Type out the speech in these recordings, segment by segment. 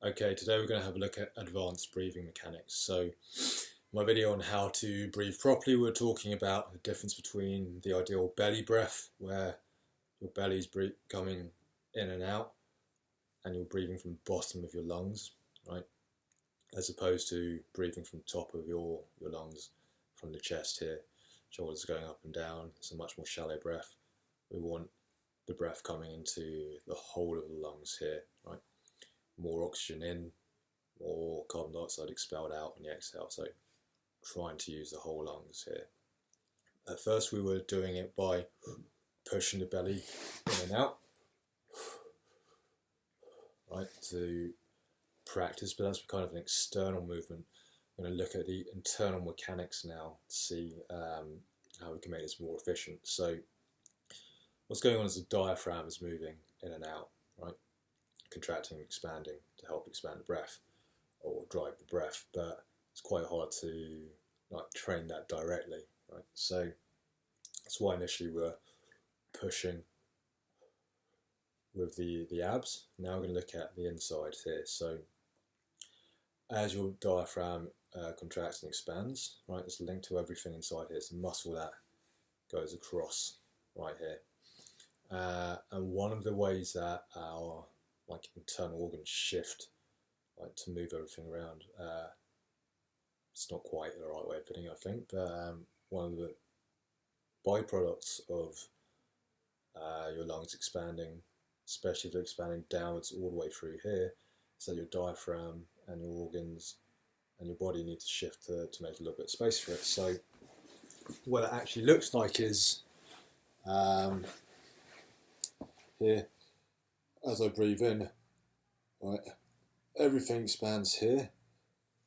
Okay, today we're going to have a look at advanced breathing mechanics. So, my video on how to breathe properly, we're talking about the difference between the ideal belly breath, where your belly's coming in and out, and you're breathing from the bottom of your lungs, right? As opposed to breathing from the top of your lungs, from the chest here. Shoulders going up and down. It's a much more shallow breath. We want the breath coming into the whole of the lungs here, right? More oxygen in, more carbon dioxide expelled out on the exhale, so trying to use the whole lungs here. At first we were doing it by pushing the belly in and out, right, to practice, but that's kind of an external movement. I'm going to look at the internal mechanics now to see how we can make this more efficient. So what's going on is the diaphragm is moving in and out, right, contracting and expanding to help expand the breath or drive the breath, but it's quite hard to train that directly, right? So that's why initially we're pushing with the abs. Now we're going to look at the inside here. So as your diaphragm contracts and expands, right, it's linked to everything inside here. It's a muscle that goes across right here. And one of the ways that our internal organs shift, to move everything around, it's not quite the right way of putting it, I think, but one of the byproducts of your lungs expanding, especially if they're expanding downwards all the way through here, is that your diaphragm and your organs and your body need to shift to make a little bit of space for it. So what it actually looks like is here, as I breathe in, right, everything expands here,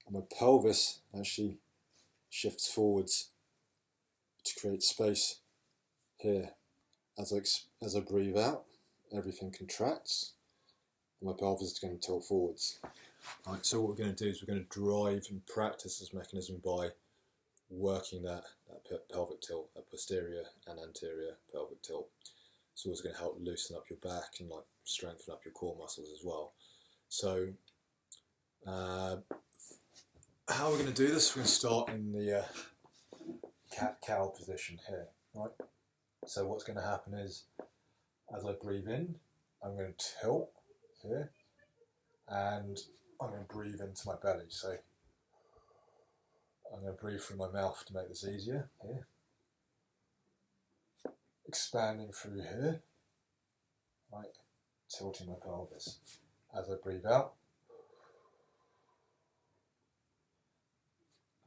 and my pelvis actually shifts forwards to create space here. As I breathe out, everything contracts, and my pelvis is going to tilt forwards. Right, so what we're going to do is we're going to drive and practice this mechanism by working that pelvic tilt, that posterior and anterior pelvic tilt. It's always going to help loosen up your back and strengthen up your core muscles as well. So how we're going to do this, we're going to start in the cat-cow position here, right? So what's going to happen is, as I breathe in, I'm going to tilt here, and I'm going to breathe into my belly. So I'm going to breathe through my mouth to make this easier here. Expanding through here, right, tilting my pelvis. As I breathe out,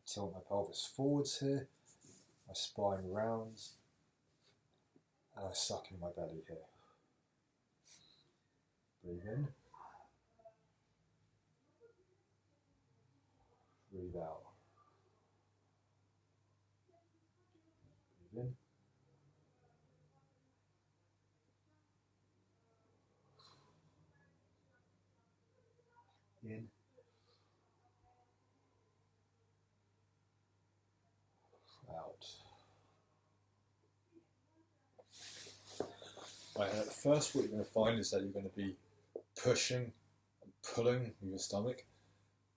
tilt my pelvis forwards here, my spine rounds, and I suck in my belly here. Breathe in, breathe out. Breathe in, out. Right, and at first what you're going to find is that you're going to be pushing and pulling with your stomach,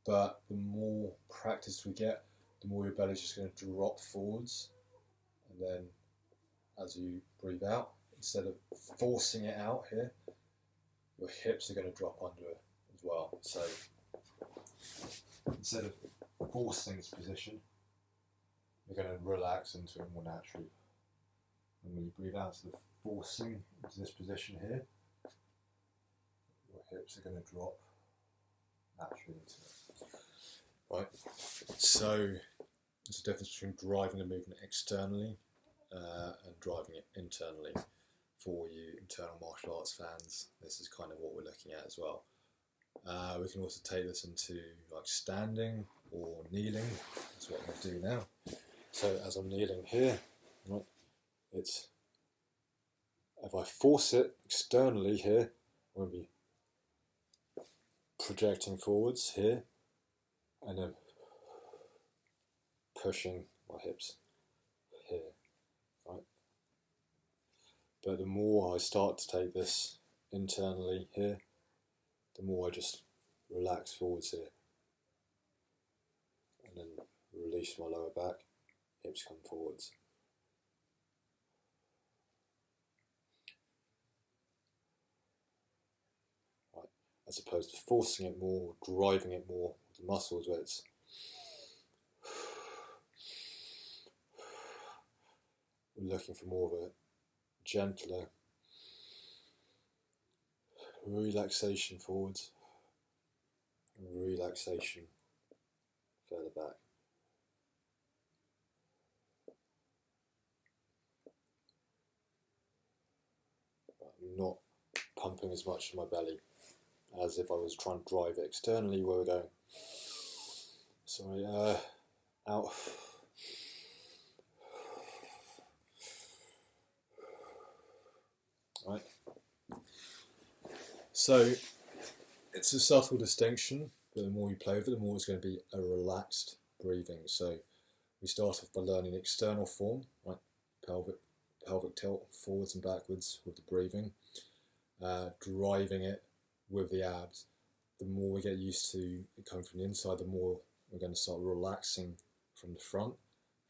but the more practice we get, the more your belly's just going to drop forwards, and then as you breathe out, instead of forcing it out here, your hips are going to drop under it as well. So instead of forcing this position, you're going to relax into it more naturally. And when you breathe out, instead of forcing into this position here, your hips are going to drop naturally into it. Right, so there's a difference between driving the movement externally and driving it internally. For you internal martial arts fans, this is kind of what we're looking at as well. We can also take this into standing or kneeling. That's what I'm going to do now. So as I'm kneeling here, right, it's, if I force it externally here, I'm going to be projecting forwards here, and then pushing my hips here, right? But the more I start to take this internally here, the more I just relax forwards here, and then release my lower back, hips come forwards. Right. As opposed to forcing it more, driving it more with the muscles, where it's we're looking for more of a gentler relaxation forwards, relaxation further back. I'm not pumping as much in my belly as if I was trying to drive it externally, where we're going. Sorry, out. Right. So it's a subtle distinction, but the more you play with it, the more it's going to be a relaxed breathing. So we start off by learning the external form, right? Pelvic tilt forwards and backwards with the breathing, driving it with the abs. The more we get used to it coming from the inside, the more we're going to start relaxing from the front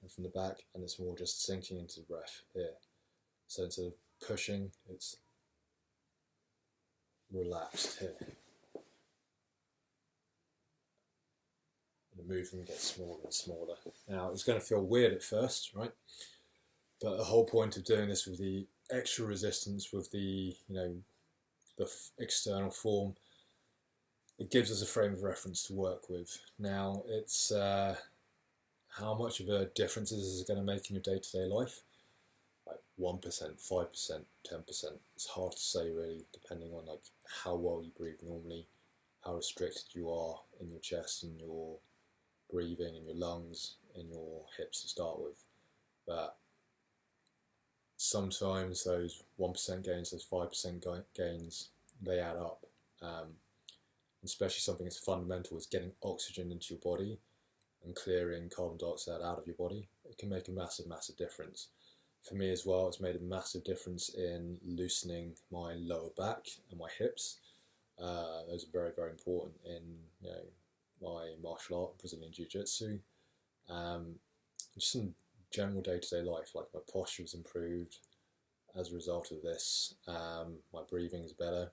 and from the back, and it's more just sinking into the breath here. So instead of pushing, it's relaxed here. And the movement gets smaller and smaller. Now, it's going to feel weird at first, right? But the whole point of doing this with the extra resistance, with the, the external form, it gives us a frame of reference to work with. Now, it's how much of a difference is it going to make in your day-to-day life? Like 1%, 5%, 10%. It's hard to say really, depending on like how well you breathe normally, how restricted you are in your chest and your breathing and your lungs and your hips to start with. But sometimes those 1% gains, those 5% gains, they add up. Especially something as fundamental as getting oxygen into your body and clearing carbon dioxide out of your body. It can make a massive, massive difference. For me as well, it's made a massive difference in loosening my lower back and my hips. Those are very, very important in my martial art, Brazilian Jiu-Jitsu. Just in general day-to-day life, like my posture has improved as a result of this. My breathing is better.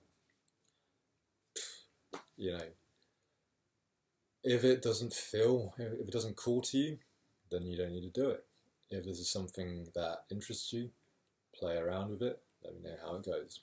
If it doesn't call to you, then you don't need to do it. If this is something that interests you, play around with it, let me know how it goes.